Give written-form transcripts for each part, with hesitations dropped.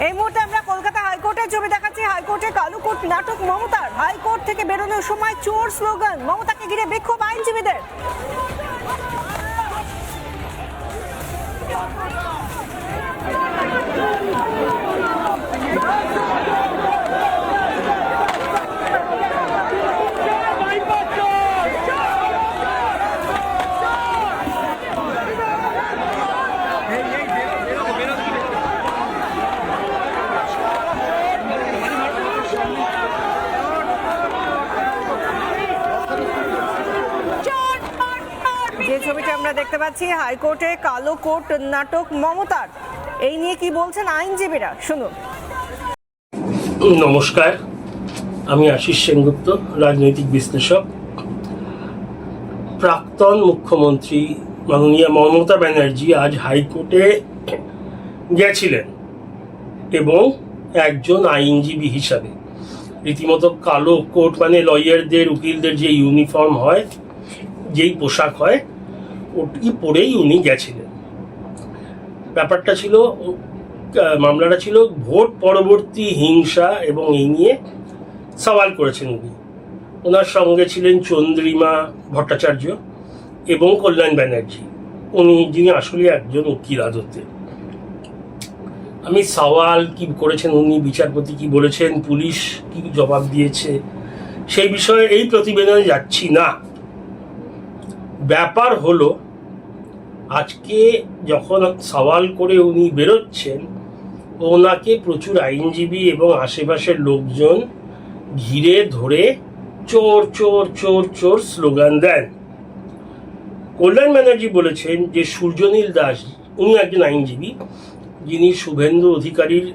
এই মুহূর্তে আমরা কলকাতা হাইকোর্টের ছবি দেখাচ্ছি। হাইকোর্টে কালো কোট নাটক মমতার। হাইকোর্ট থেকে বেরোনোর সময় চোর স্লোগান, মমতাকে ঘিরে বিক্ষোভ আইনজীবীদের। যে ছবিটা আমরা দেখতে পাচ্ছি, হাইকোর্টে কালো কোট নাটক মমতার, এই নিয়ে কি বলছেন আইনজীবীরা, শুনুন। নমস্কার, আমি আশিস সেনগুপ্ত, রাজনৈতিক বিশ্লেষক। প্রাক্তন মুখ্যমন্ত্রী মাননীয়া মমতা ব্যানার্জি আজ হাইকোর্টে গেছিলেন এবং একজন আইনজীবী হিসাবে রীতিমতো কালো কোট, মানে লয়ারদের, উকিলদের যে ইউনিফর্ম হয়, যেই পোশাক হয়, ওটি পরেই উনি গেছিলেন। ব্যাপারটা ছিল, মামলাটা ছিল ভোট পরবর্তী হিংসা এবং এই নিয়ে সওয়াল করেছেন উনি। ওনার সঙ্গে ছিলেন চন্দ্রিমা ভট্টাচার্য এবং কল্যাণ ব্যানার্জি, যিনি আসলে একজন উকিল আদতে। আমি সওয়াল কি করেছেন উনি, বিচারপতি কি বলেছেন, পুলিশ কি জবাব দিয়েছে, সেই বিষয়ে এই প্রতিবেদনে যাচ্ছি না। ব্যাপার হলো, আজকে যখন সওয়াল করে উনি বেরোচ্ছেন, ওনাকে প্রচুর আইনজীবী এবং আশেপাশের লোকজন ঘিরে ধরে চোর চোর চোর চোর স্লোগান দেন। কল্যাণ ব্যানার্জি বলেছেন যে সূর্যনীল দাস, উনি একজন আইনজীবী যিনি শুভেন্দু অধিকারীর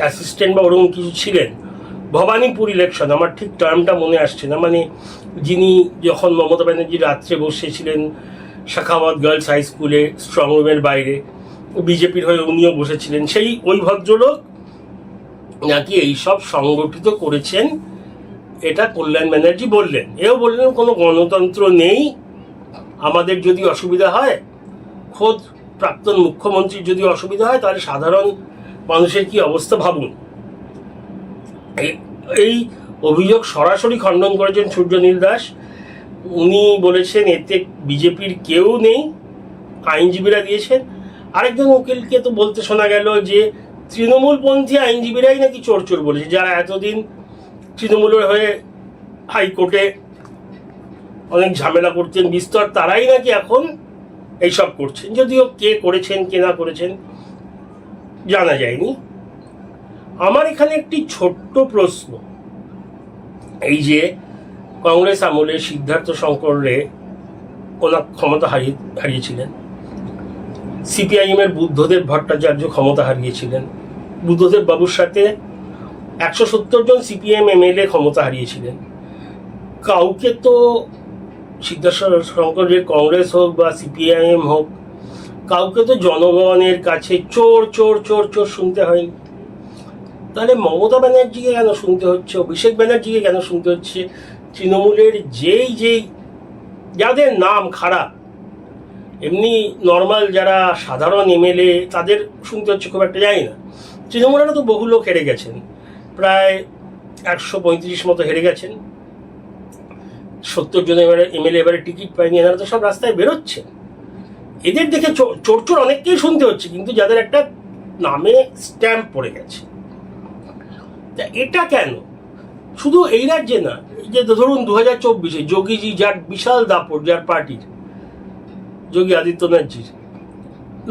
অ্যাসিস্ট্যান্ট বা ওরকম কিছু ছিলেন, ভবানীপুর ইলেকশন, আমার ঠিক টার্মটা মনে আসছে না, মানে যিনি যখন মমতা ব্যানার্জি রাত্রে বসেছিলেন শাখাওয়াত গার্লস হাই স্কুলে স্ট্রং রুমের বাইরে, বিজেপির হয়ে উনিও বসেছিলেন, ওই ভদ্রলোক নাকি এইসব সংগঠিত করেছেন, এটা কল্যাণ ব্যানার্জি বললেন। এও বললেন কোনো গণতন্ত্র নেই, আমাদের যদি অসুবিধা হয়, খোদ প্রাক্তন মুখ্যমন্ত্রীর যদি অসুবিধা হয়, তাহলে সাধারণ মানুষের কি অবস্থা ভাবুন। এই অভিযোগ সরাসরি খণ্ডন করেছেন সূর্যনীল দাস। উনি বলেছেন এতে বিজেপির কেউ নেই, আইনজীবীরা দিয়েছেন। আরেকজন উকিলকে তো বলতে শোনা গেল যে তৃণমূলপন্থী আইনজীবীরাই নাকি চোর চোর বলেছে, যারা এতদিন তৃণমূলের হয়ে হাইকোর্টে অনেক ঝামেলা করতেন বিস্তর, তারাই নাকি এখন এইসব করছেন। যদিও কে করেছেন কে না করেছেন জানা যায়নি। আমার এখানে একটি ছোট্ট প্রশ্ন, এই যে কংগ্রেস আমলে সিদ্ধার্থ শঙ্কর রে ওনার ক্ষমতা হারিয়েছিলেন, সিপিআইএম এর বুদ্ধদেব ভট্টাচার্য ক্ষমতা হারিয়েছিলেন, বুদ্ধদেব বাবুর সাথে 170 জন সিপিএম এমএলএ ক্ষমতা হারিয়েছিলেন। কাউকে তো সিদ্ধার্থ শঙ্করের কংগ্রেস হোক বা সিপিআইএম হোক, কাউকে তো জনগণের কাছে চোর চোর চোর চোর শুনতে হয়নি। তাহলে মমতা ব্যানার্জিকে কেন শুনতে হচ্ছে, অভিষেক ব্যানার্জিকে কেন শুনতে হচ্ছে? তৃণমূলের যেই যাদের নাম খারাপ, এমনি নর্মাল যারা সাধারণ এমএলএ, তাদের শুনতে হচ্ছে খুব একটা, জানি না। তৃণমূলেরও তো বহু লোক হেরে গেছেন, প্রায় 135 মতো হেরে গেছেন, 70 জন এমএলএ এবারে টিকিট পায়নি, এনারা তো সব রাস্তায় বেরোচ্ছেন। এদের দেখে চোর চোর অনেককেই শুনতে হচ্ছে, কিন্তু যাদের একটা নামে স্ট্যাম্প পড়ে গেছে। এটা কেন? শুধু এই রাজ্যে না, এই যে ধরুন 2024-এ যোগীজি, যার বিশাল দাপট, যার পার্টির, যোগী আদিত্যনাথজির,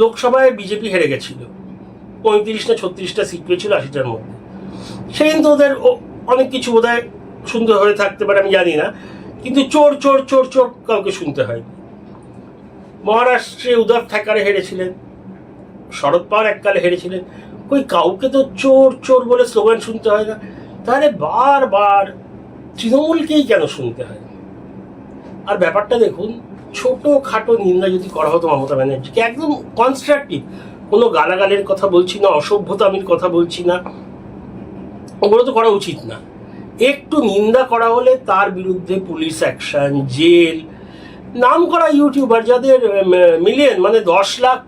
লোকসভায় বিজেপি হেরে গেছিল, 35 না 36টা সিট পেয়েছিল 80টার মধ্যে। সেদিন তো ওদের অনেক কিছু বোধহয় শুনতে হয়ে থাকতে পারে, আমি জানি না, কিন্তু চোর চোর চোর চোর কাউকে শুনতে হয়নি। মহারাষ্ট্রে উদ্ধব ঠাকরে হেরেছিলেন, শরদ পাওয়ার এককালে হেরেছিলেন, কাউকে তো চোর চোর বলে স্লোগান শুনতে হয় না। তাহলে বারবার তৃণমূলকেই কেন শুনতে হয়? আর ব্যাপারটা দেখুন, ছোট খাটো নিন্দা যদি করা হতো মমতা ব্যানার্জিকে, একদম কনস্ট্রাকটিভ, কোনো গালাগালের কথা বলছি না, অসভ্যতামির কথা বলছি না, ওগুলো তো করা উচিত না। একটু নিন্দা করা হলে তার বিরুদ্ধে পুলিশ অ্যাকশন, জেল। নাম করা ইউটিউবার যাদের মিলিয়ন, মানে 10 লাখ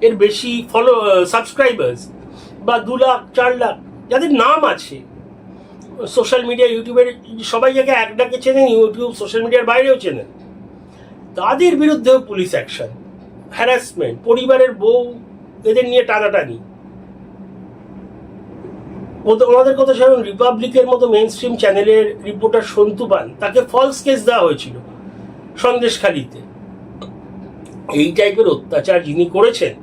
এর বেশি সাবস্ক্রাইবার্স, বা 2 লাখ 4 লাখ যাদের নাম আছে, সোশ্যাল মিডিয়া ইউটিউবের সবাই যাকে এক ডাকে চেনেন, ইউটিউব সোশ্যাল মিডিয়ার বাইরেও চেনেন, তাদের বিরুদ্ধেও পুলিশ অ্যাকশন, হ্যারাসমেন্ট, পরিবারের বউ এদের নিয়ে টানাটানি। ওনাদের কথা শুনুন, রিপাবলিকের মতো মেইন স্ট্রিম চ্যানেলের রিপোর্টার সন্তু পান, তাকে ফলস কেস দেওয়া হয়েছিল সন্দেশখালিতে। এই টাইপের অত্যাচার যিনি করেছেন,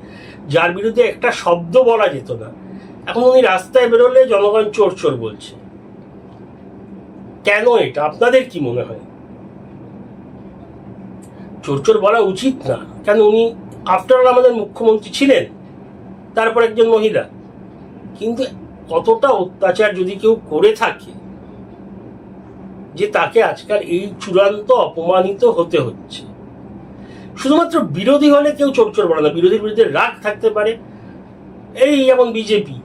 যার বিরুদ্ধে একটা শব্দ বলা যেত না, এখন উনি রাস্তায় বেরোলে জনগণ চোর চোর বলছে। কেন এটা আপনাদের কি মনে হয়? চোর চোর বলা উচিত না কেন? উনি আফটার অল আমাদের মুখ্যমন্ত্রী ছিলেন, তারপর একজন মহিলা। কিন্তু কতটা অত্যাচার যদি কেউ করে থাকে যে তাকে আজকাল এই চূড়ান্ত অপমানিত হতে হচ্ছে। শুধুমাত্র বিরোধী হলে কেউ চোর চোর বলে না, বিরোধীর বিরুদ্ধে রাগ থাকতে পারে। এই যেমন বিজেপি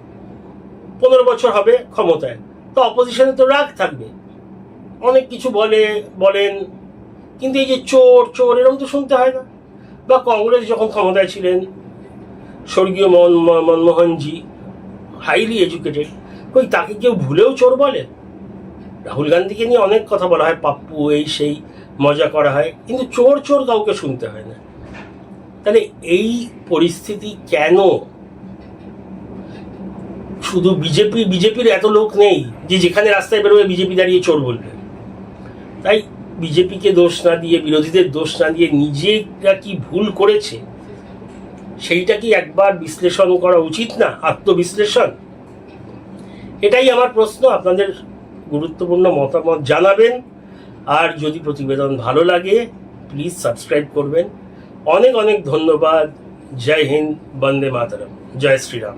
15 বছর হবে ক্ষমতায়, তো অপোজিশনে তো রাগ থাকবে, অনেক কিছু বলেন, কিন্তু এই যে চোর চোর এরকম তো শুনতে হয় না। বা কংগ্রেস যখন ক্ষমতায় ছিলেন, স্বর্গীয় মনমোহনজি, হাইলি এডুকেটেড, কই তাকে কেউ ভুলেও চোর বলে? রাহুল গান্ধীকে নিয়ে অনেক কথা বলা হয়, পাপ্পু এই সেই, মজা করা হয়, কিন্তু চোর চোর কাউকে শুনতে হয় না। তাহলে এই পরিস্থিতি কেন? শুধু বিজেপির এত লোক নেই যে যেখানে রাস্তায় বেরোবে বিজেপি দাঁড়িয়ে চোর বলবে। তাই বিজেপিকে দোষ না দিয়ে, বিরোধীদের দোষ না দিয়ে, নিজেরা কি ভুল করেছে সেইটা কি একবার বিশ্লেষণ করা উচিত না? আত্মবিশ্লেষণ, এটাই আমার প্রশ্ন। আপনাদের গুরুত্বপূর্ণ মতামত জানাবেন। আর যদি প্রতিবেদন ভালো লাগে প্লিজ সাবস্ক্রাইব করবেন। অনেক অনেক ধন্যবাদ। জয় হিন্দ, বন্দে মাতরম, জয় শ্রীরাম।